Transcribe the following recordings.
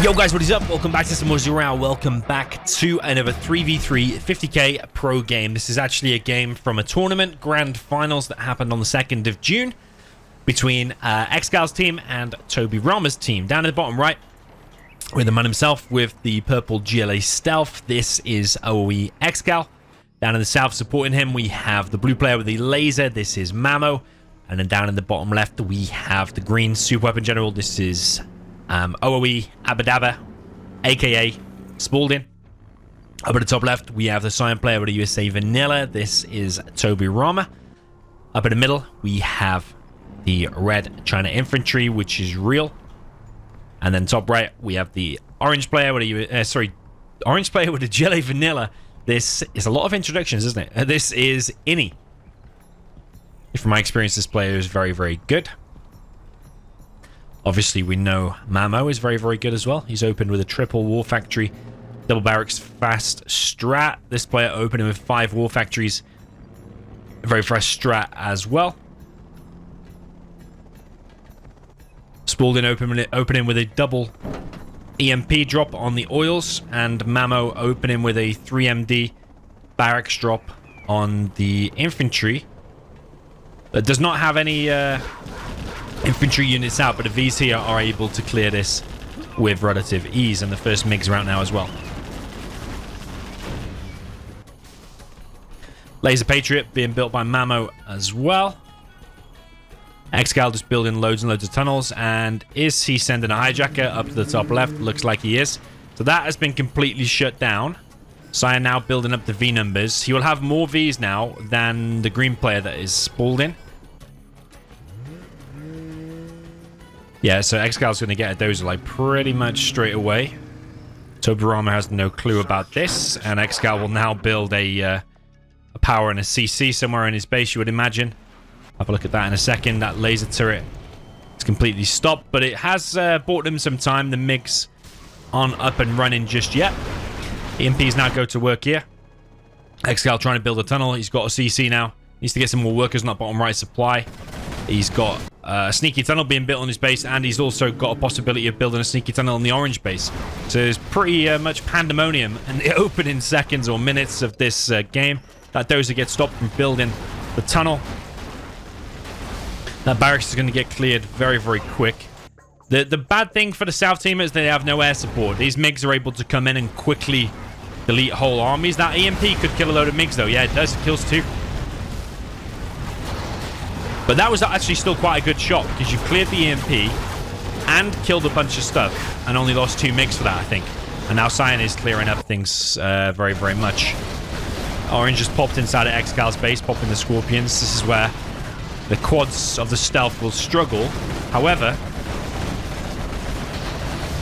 Yo guys, what is up? Welcome back to some more Zero Hour. Welcome back to another 3v3 50k pro game. This is actually a game from a tournament, grand finals, that happened on the 2nd of June between ExCaL's team and Tobirama's team. Down at the bottom right, with the man himself with the purple GLA stealth, this is OE ExCaL. Down in the south supporting him, we have the blue player with the laser, this is Mamo. And then down in the bottom left, we have the green super weapon general, this is OOE Abadaba, aka Spalding. Up at the top left, we have the Cyan player with the USA Vanilla. This is Tobirama. Up in the middle, we have the red China infantry, which is real. And then top right, we have the orange player with the orange player with the GLA Vanilla. This is a lot of introductions, isn't it? This is Innie. From my experience, this player is very, very good. Obviously, we know Mamo is very, very good as well. He's opened with a triple war factory, double barracks, fast strat. This player opening with 5 war factories, a very fast strat as well. Spalding opening with a double EMP drop on the oils, and Mamo opening with a 3MD barracks drop on the infantry. That does not have any infantry units out, but the Vs here are able to clear this with relative ease, and the first MiGs are out now as well. Laser Patriot being built by Mamo as well. ExCaL just building loads and loads of tunnels, and is he sending a hijacker up to the top left? Looks like he is. So that has been completely shut down. Cyan now building up the V numbers. He will have more Vs now than the green player that is Spalding. Yeah, so ExCaL's going to get a dozer like pretty much straight away. Tobirama has no clue about this, and ExCaL will now build a power and a CC somewhere in his base, you would imagine. Have a look at that in a second. That laser turret is completely stopped, but it has bought them some time. The MiGs aren't up and running just yet. EMPs now go to work here. ExCaL trying to build a tunnel. He's got a CC now. Needs to get some more workers on that bottom right supply. He's got a sneaky tunnel being built on his base, and he's also got a possibility of building a sneaky tunnel on the orange base. So there's pretty much pandemonium in the opening seconds or minutes of this game. That dozer gets stopped from building the tunnel. That barracks is going to get cleared very, very quick. The bad thing for the south team is they have no air support. These MiGs are able to come in and quickly delete whole armies. That EMP could kill a load of MiGs, though. Yeah, it does. It kills 2. But that was actually still quite a good shot, because you cleared the EMP and killed a bunch of stuff and only lost 2 MiGs for that, I think. And now Cyan is clearing up things very, very much. Orange just popped inside of ExCaL's base, popping the Scorpions. This is where the quads of the stealth will struggle. However,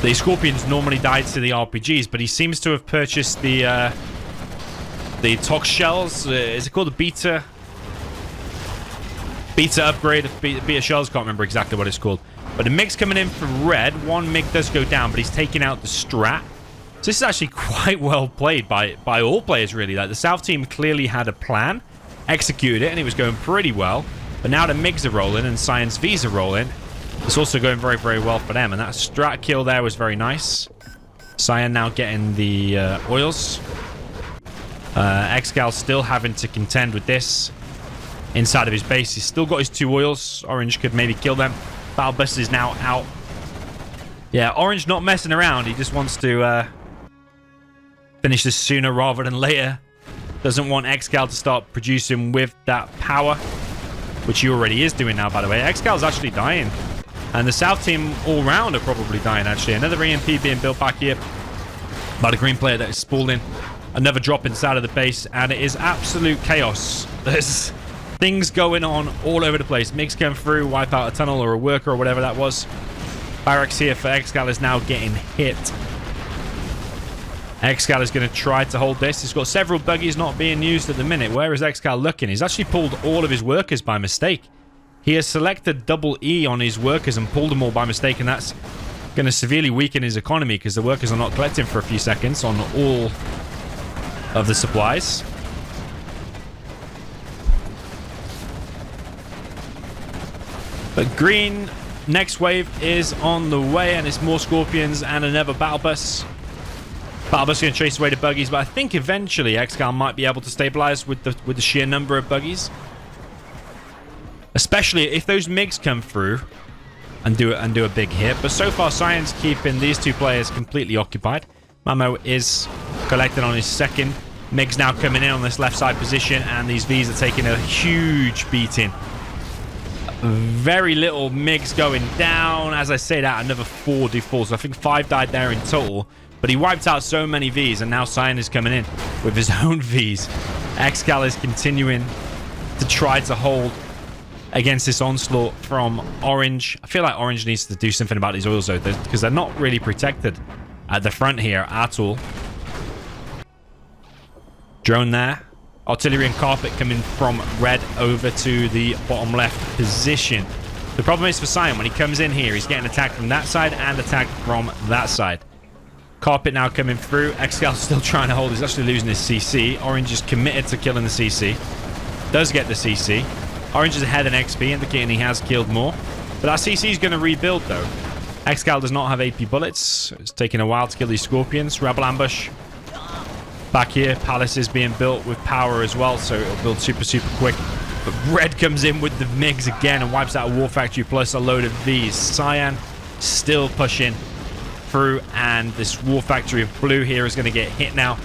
the Scorpions normally died to the RPGs, but he seems to have purchased the Tox shells. Is it called the Beta upgrade? Beta shells, can't remember exactly what it's called. But the MiG's coming in for red. 1 MiG does go down, but he's taking out the strat. So this is actually quite well played by all players, really. Like, the south team clearly had a plan, executed it, and it was going pretty well. But now the MiGs are rolling and Cyan's Vs are rolling. It's also going very, very well for them. And that strat kill there was very nice. Cyan now getting the oils. ExCaL still having to contend with this inside of his base. He's still got his 2 oils. Orange could maybe kill them. Battle Bus is now out. Yeah, Orange not messing around. He just wants to finish this sooner rather than later. Doesn't want ExCaL to start producing with that power, which he already is doing now, by the way. ExCaL's actually dying. And the south team all round are probably dying, actually. Another EMP being built back here by the green player that is Spalding. Another drop inside of the base, and it is absolute chaos. There's things going on all over the place. MiGs come through, wipe out a tunnel or a worker or whatever that was. Barracks here for ExCaL is now getting hit. ExCaL is going to try to hold this. He's got several buggies not being used at the minute. Where is ExCaL looking? He's actually pulled all of his workers by mistake. He has selected double E on his workers and pulled them all by mistake, and that's going to severely weaken his economy because the workers are not collecting for a few seconds on all of the supplies. But green next wave is on the way, and it's more Scorpions and another battle bus. Battle bus going to chase away the buggies, but I think eventually ExCaL might be able to stabilize with the sheer number of buggies. Especially if those MiGs come through and do a big hit. But so far, Cyan's keeping these two players completely occupied. Mamo is collecting on his second. MiG's now coming in on this left side position, and these Vs are taking a huge beating. Very little MiGs going down. As I say that, another 4 defaults. I think 5 died there in total. But he wiped out so many Vs, and now Cyan is coming in with his own Vs. ExCaL is continuing to try to hold against this onslaught from Orange. I feel like Orange needs to do something about these oils, though, because they're not really protected at the front here at all. Drone there. Artillery and carpet coming from red over to the bottom left position. The problem is for Cyan, when he comes in here, he's getting attacked from that side and attacked from that side. Carpet now coming through. ExCal's still trying to hold. He's actually losing his CC. Orange is committed to killing the CC. Does get the CC. Orange is ahead in XP, indicating he has killed more. But that CC is going to rebuild, though. ExCaL does not have AP bullets. It's taking a while to kill these Scorpions. Rebel ambush. Back here, Palace is being built with power as well, so it'll build super, super quick. But Red comes in with the MiGs again and wipes out a War Factory plus a load of Vs. Cyan still pushing through, and this War Factory of blue here is going to get hit now.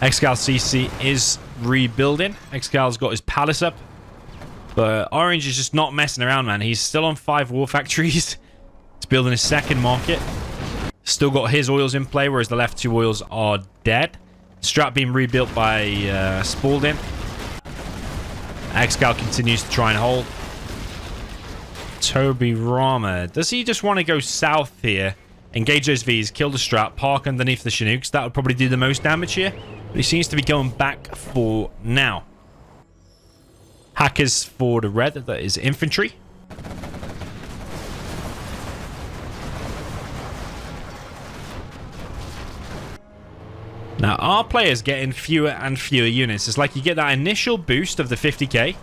ExCaL CC is rebuilding. ExCal's got his Palace up, but Orange is just not messing around, man. He's still on 5 War Factories. He's building his second market. Still got his oils in play, whereas the left 2 oils are dead. Strat being rebuilt by Spalding. ExCaL continues to try and hold. Tobirama. Does he just want to go south here, engage those Vs, kill the Strat, park underneath the Chinooks? That would probably do the most damage here. But he seems to be going back for now. Hackers for the red. That is infantry. Now, our players getting fewer and fewer units. It's like you get that initial boost of the 50k.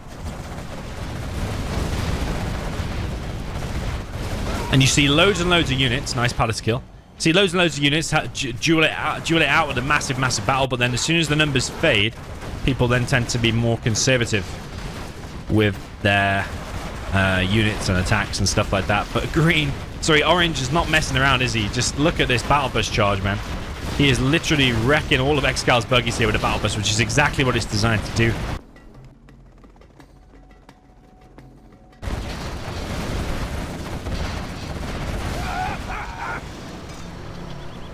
And you see loads and loads of units. Nice Palace kill. See loads and loads of units duel it out with a massive, massive battle. But then as soon as the numbers fade, people then tend to be more conservative with their units and attacks and stuff like that. But Orange is not messing around, is he? Just look at this battle bus charge, man. He is literally wrecking all of ExCal's buggies here with a battle bus, which is exactly what it's designed to do.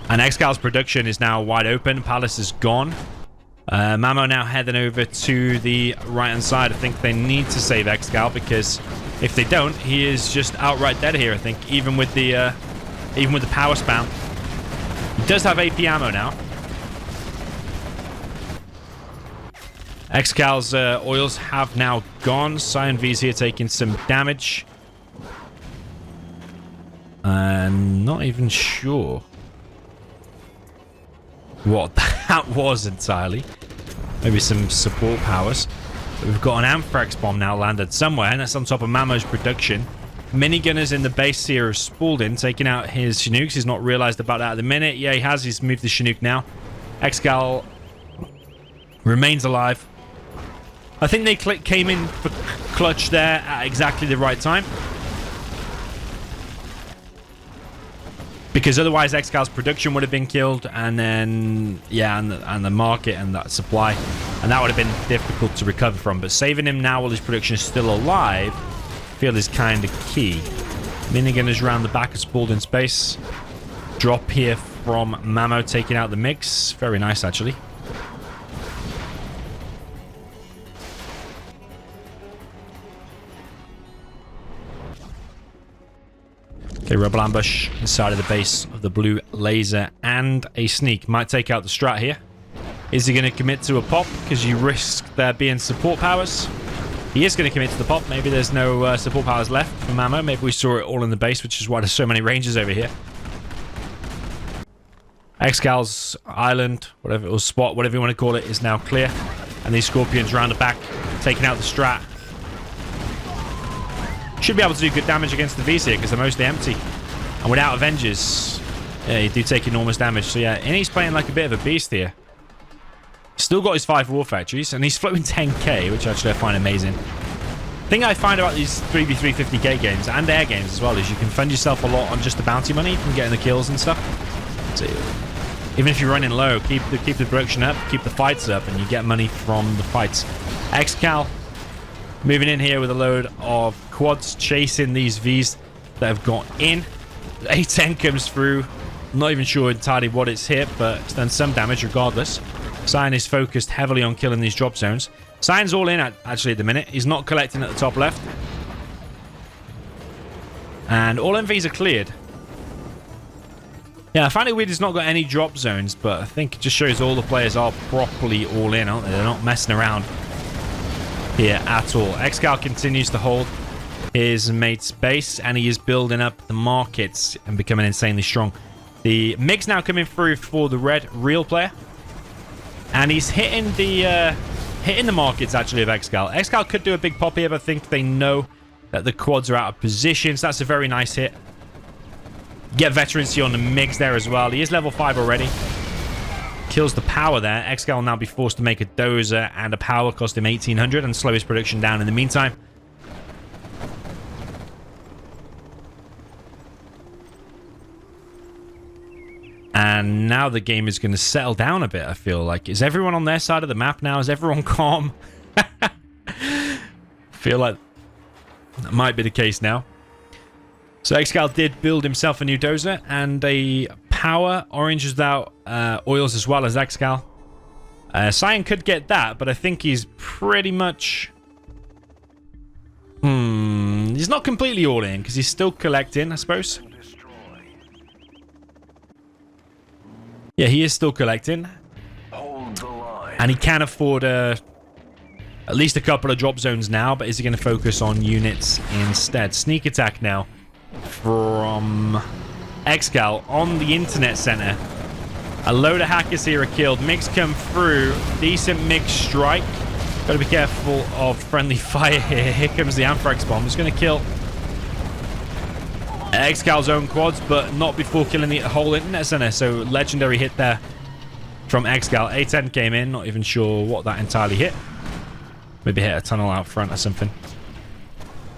And ExCal's production is now wide open. Palace is gone. Mamo now heading over to the right-hand side. I think they need to save ExCal, because if they don't, he is just outright dead here, I think, even with the power spam. He does have AP ammo now. ExCal's oils have now gone. Cyan V's here taking some damage. Not even sure what that was entirely. Maybe some support powers. But we've got an Anthrax bomb now landed somewhere, and that's on top of Mamo's production. Minigunners in the base here of Spalding, taking out his Chinooks. He's not realized about that at the minute. Yeah, he has. He's moved the Chinook now. ExCaL remains alive. I think they came in for clutch there at exactly the right time. Because otherwise ExCal's production would have been killed, and then, yeah, and the market and that supply. And that would have been difficult to recover from. But saving him now while his production is still alive, I feel is kind of key. Minigunners around the back of Spalding's base. Drop here from Mamo, taking out the MiGs. Very nice, actually. Okay, Rebel ambush inside of the base of the blue laser, and a sneak. Might take out the Strat here. Is he going to commit to a pop? Because you risk there being support powers. He is going to commit to the pop. Maybe there's no support powers left for Mamo. Maybe we saw it all in the base, which is why there's so many rangers over here. ExCal's island, whatever, or spot, whatever you want to call it, is now clear. And these Scorpions around the back, taking out the Strat. Should be able to do good damage against the Vs here because they're mostly empty. And without Avengers, yeah, you do take enormous damage. So yeah, and he's playing like a bit of a beast here. Still got his 5 war factories, and he's floating 10k, which actually I find amazing. The thing I find about these 3v3 50k games, and air games as well, is you can fund yourself a lot on just the bounty money from getting the kills and stuff. So even if you're running low, keep the production up, keep the fights up, and you get money from the fights. ExCaL moving in here with a load of quads, chasing these Vs that have got in. A10 comes through. I'm not even sure entirely what it's hit, but it's done some damage regardless. Cyan is focused heavily on killing these drop zones. Cyan's all in actually at the minute. He's not collecting at the top left. And all MVs are cleared. Yeah, I find it weird he's not got any drop zones, but I think it just shows all the players are properly all in, aren't they? They're not messing around here at all. ExCaL continues to hold his mate's base, and he is building up the markets and becoming insanely strong. The MiG's now coming through for the red real player, and he's hitting the markets actually of ExCaL. ExCaL could do a big pop here, but I think they know that the quads are out of position, so that's a very nice hit. Get veterancy on the MiGs there as well. He is level 5 already. Kills the power there. ExCaL will now be forced to make a dozer, and a power cost him 1800 and slow his production down in the meantime. And now the game is going to settle down a bit, I feel like. Is everyone on their side of the map now? Is everyone calm? Feel like that might be the case now. So ExCaL did build himself a new dozer and a power. Orange is without oils as well as ExCaL. Cyan could get that, but I think he's pretty much... He's not completely all in because he's still collecting, I suppose. Yeah, he is still collecting. And he can afford at least a couple of drop zones now, but is he going to focus on units instead? Sneak attack now from ExCaL on the internet center. A load of hackers here are killed. MiGs come through. Decent MiG strike. Got to be careful of friendly fire here. Here comes the Anthrax bomb. It's going to kill ExCal's own quads, but not before killing the whole internet center. So legendary hit there from ExCaL. A10 came in. Not even sure what that entirely hit. Maybe hit a tunnel out front or something.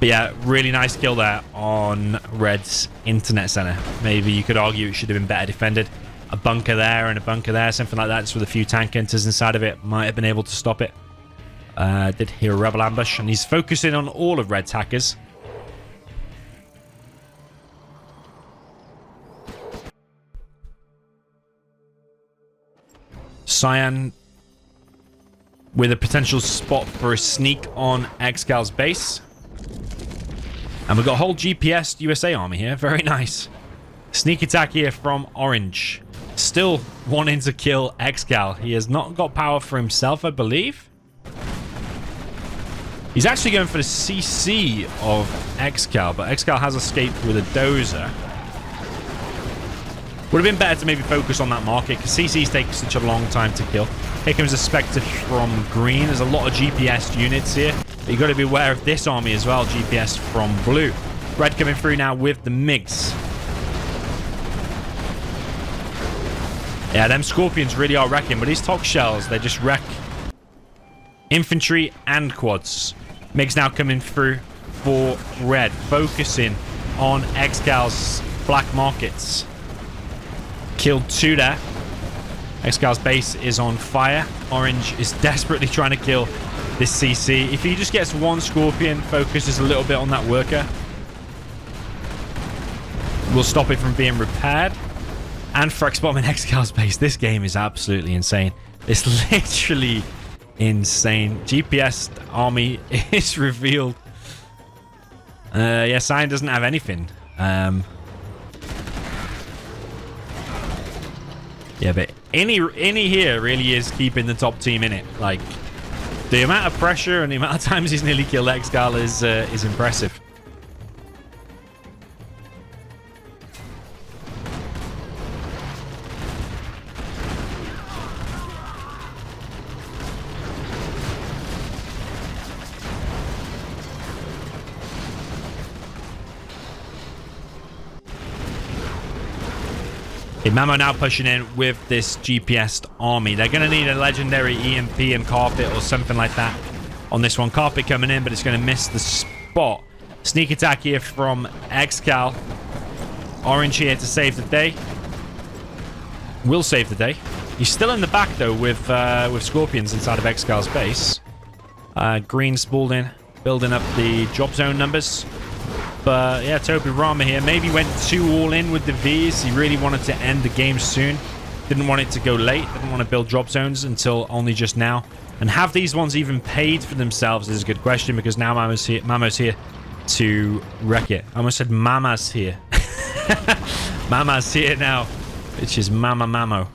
But yeah, really nice kill there on Red's internet center. Maybe you could argue it should have been better defended. A bunker there and a bunker there, something like that, just with a few tank hunters inside of it. Might have been able to stop it. Did hear a rebel ambush, and he's focusing on all of Red's hackers. Cyan with a potential spot for a sneak on ExCal's base. And we've got a whole GPS USA army here. Very nice. Sneak attack here from Orange. Still wanting to kill ExCaL. He has not got power for himself, I believe. He's actually going for the CC of ExCaL, but ExCaL has escaped with a dozer. Would have been better to maybe focus on that market, because CCs take such a long time to kill. Here comes a Spectre from green. There's a lot of GPS units here. But you've got to be aware of this army as well, GPS from blue. Red coming through now with the MiGs. Yeah, them Scorpions really are wrecking, but these Tox Shells, they just wreck infantry and quads. MiGs now coming through for Red, focusing on ExCal's black markets. Killed 2 there. ExCal's base is on fire. Orange is desperately trying to kill this CC. If he just gets one Scorpion, focuses a little bit on that worker, we'll stop it from being repaired. And Frex bombing ExCal's base. This game is absolutely insane. It's literally insane. GPS army is revealed. Yeah, Cyan doesn't have anything. Yeah, but Innie here really is keeping the top team in it. Like, the amount of pressure and the amount of times he's nearly killed ExCaL is impressive. Okay, Mamo now pushing in with this GPS army. They're going to need a legendary EMP and carpet or something like that on this one. Carpet coming in, but it's going to miss the spot. Sneak attack here from ExCaL. Orange here to save the day. Will save the day. He's still in the back, though, with Scorpions inside of ExCaL's base. Green Spalding building up the drop zone numbers. But, yeah, Tobirama here maybe went too all in with the Vs. He really wanted to end the game soon. Didn't want it to go late. Didn't want to build drop zones until only just now. And have these ones even paid for themselves is a good question, because now Mamo's here to wreck it. I almost said Mama's here. Mama's here now, which is Mama Mamo.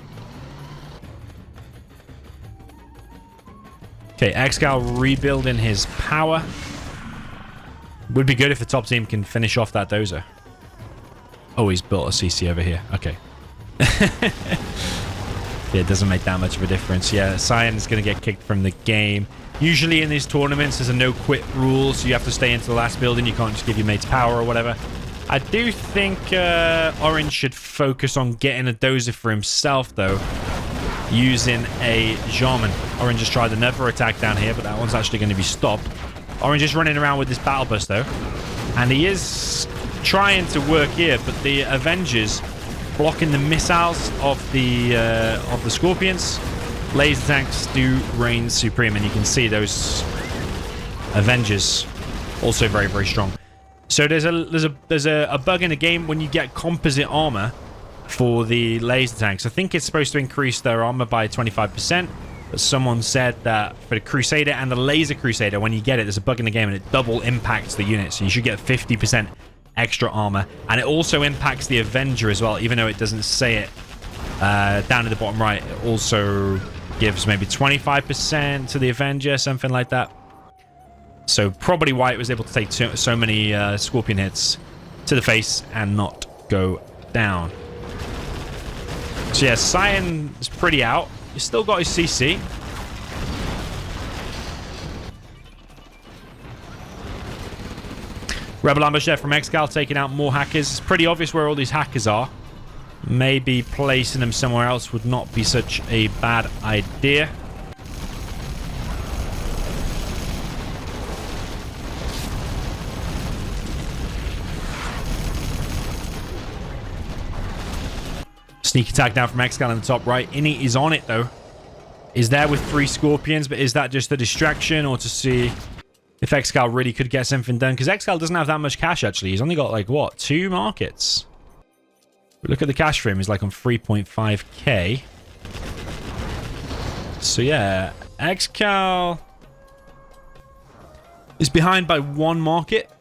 Okay, ExCaL rebuilding his power. Would be good if the top team can finish off that dozer. Oh, he's built a CC over here. Okay. Yeah, it doesn't make that much of a difference. Yeah, Cyan's going to get kicked from the game. Usually in these tournaments, there's a no-quit rule, so you have to stay into the last building. You can't just give your mates power or whatever. I do think Orange should focus on getting a dozer for himself, though, using a Jarman. Orange has tried another attack down here, but that one's actually going to be stopped. Orange is running around with this battle bus, though, and he is trying to work here, but the Avengers blocking the missiles of the Scorpions. Laser tanks do reign supreme, and you can see those Avengers also very, very strong. So there's a bug in the game when you get composite armor for the laser tanks. I think it's supposed to increase their armor by 25%. But someone said that for the Crusader and the Laser Crusader, when you get it, there's a bug in the game and it double impacts the unit. So you should get 50% extra armor. And it also impacts the Avenger as well, even though it doesn't say it down at the bottom right. It also gives maybe 25% to the Avenger, something like that. So probably why it was able to take so many Scorpion hits to the face and not go down. So yeah, Cyan is pretty out. He's still got his CC. Rebel ambush there from ExCaL, taking out more hackers. It's pretty obvious where all these hackers are. Maybe placing them somewhere else would not be such a bad idea. Sneak attack down from ExCaL in the top right. Innie is on it, though. Is there with 3 Scorpions, but is that just a distraction or to see if ExCaL really could get something done? Because ExCaL doesn't have that much cash, actually. He's only got, like, what, 2 markets? Look at the cash for him. He's, like, on 3.5k. So, yeah. ExCaL is behind by 1 market.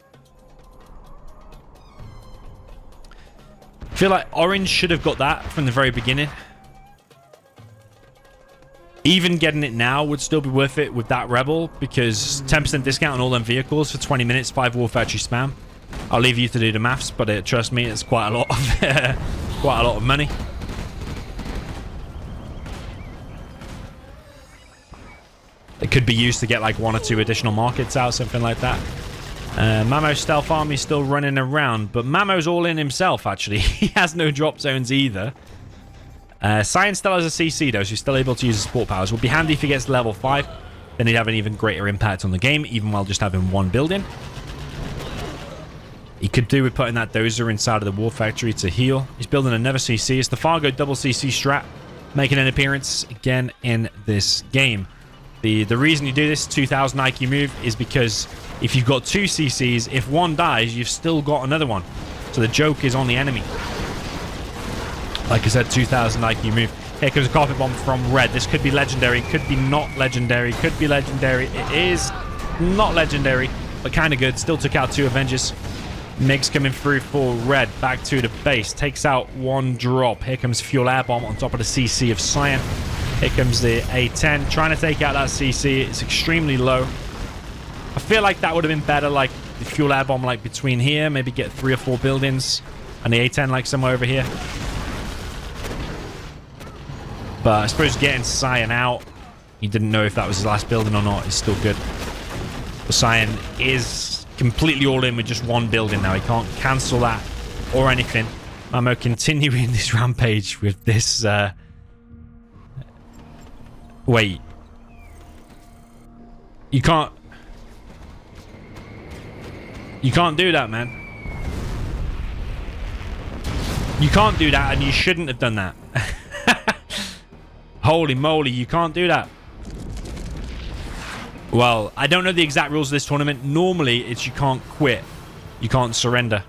I feel like Orange should have got that from the very beginning. Even getting it now would still be worth it with that Rebel, because 10% discount on all them vehicles for 20 minutes, 5 War Factory spam. I'll leave you to do the maths, but trust me, it's quite a lot of money. It could be used to get like 1 or 2 additional markets out, something like that. Mamo's stealth army is still running around, but Mamo's all in himself, actually. He has no drop zones either. Cyan still has a CC, though, so he's still able to use his support powers. Would be handy if he gets level 5. Then he'd have an even greater impact on the game, even while just having 1 building. He could do with putting that dozer inside of the War Factory to heal. He's building another CC. It's the Fargo double CC strat, making an appearance again in this game. The reason you do this 2000 IQ move is because if you've got 2 CCs, if 1 dies, you've still got another one. So the joke is on the enemy. Like I said, 2000 IQ move. Here comes a carpet bomb from Red. This could be legendary, could be not legendary, could be legendary. It is not legendary, but kind of good. Still took out 2 Avengers. MiGs coming through for Red. Back to the base. Takes out 1 drop. Here comes Fuel Air Bomb on top of the CC of Cyan. Here comes the A10. Trying to take out that CC. It's extremely low. I feel like that would have been better, like the Fuel Air Bomb like between here. Maybe get 3 or 4 buildings. And the A10 like somewhere over here. But I suppose getting Cyan out, he didn't know if that was his last building or not, is still good. But Cyan is completely all in with just 1 building now. He can't cancel that or anything. I'm continuing this rampage with this. Wait. You can't do that, man. You can't do that, and you shouldn't have done that. Holy moly, you can't do that. Well, I don't know the exact rules of this tournament. Normally, it's you can't quit. You can't surrender.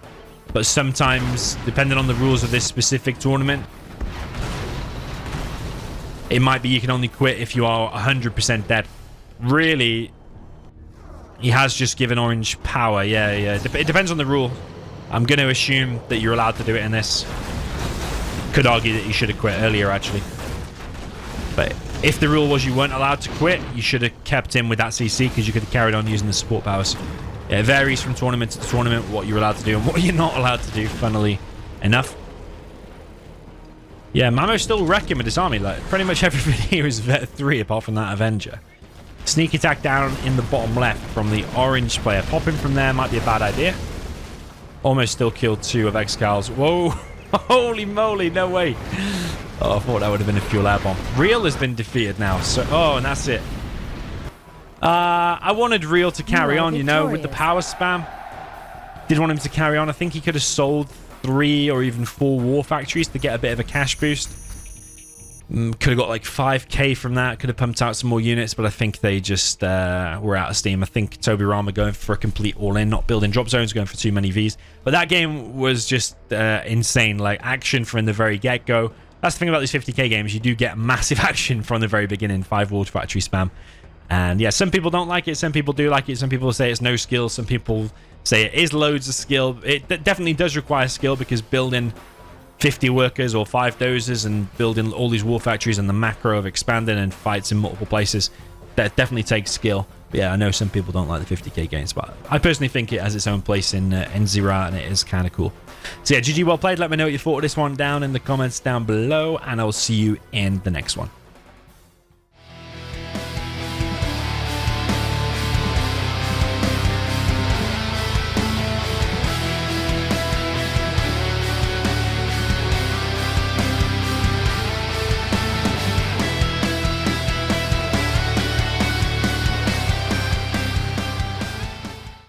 But sometimes, depending on the rules of this specific tournament, it might be you can only quit if you are 100% dead. Really, he has just given orange power. Yeah. It depends on the rule. I'm going to assume that you're allowed to do it in this. Could argue that you should have quit earlier, actually. But if the rule was you weren't allowed to quit, you should have kept in with that CC because you could have carried on using the support powers. Yeah, it varies from tournament to tournament what you're allowed to do and what you're not allowed to do, funnily enough. Yeah, Mamo's still wrecking with his army. Like, pretty much everybody here is Vet 3 apart from that Avenger. Sneak attack down in the bottom left from the orange player. Popping from there might be a bad idea. Almost still killed 2 of ExCal's. Whoa. Holy moly, no way. Oh, I thought that would have been a fuel air bomb. Real has been defeated now. So, oh, and that's it. I wanted Real to carry on, you know, with the power spam. Did want him to carry on. I think he could have sold 3 or even 4 war factories to get a bit of a cash boost. Could have got like 5k from that. Could have pumped out some more units, but I think they just were out of steam. I think Tobirama going for a complete all-in, not building drop zones, going for too many Vs. But that game was just insane. Like, action from the very get-go. That's the thing about these 50k games. You do get massive action from the very beginning. 5 war factory spam. And yeah, some people don't like it. Some people do like it. Some people say it's no skill. Some people say it is loads of skill. It definitely does require skill because building 50 workers or 5 dozers and building all these war factories and the macro of expanding and fights in multiple places, that definitely takes skill. But yeah, I know some people don't like the 50k games, but I personally think it has its own place in Zero Hour, and it is kind of cool. So yeah, GG, well played. Let me know what you thought of this one down in the comments down below, and I'll see you in the next one.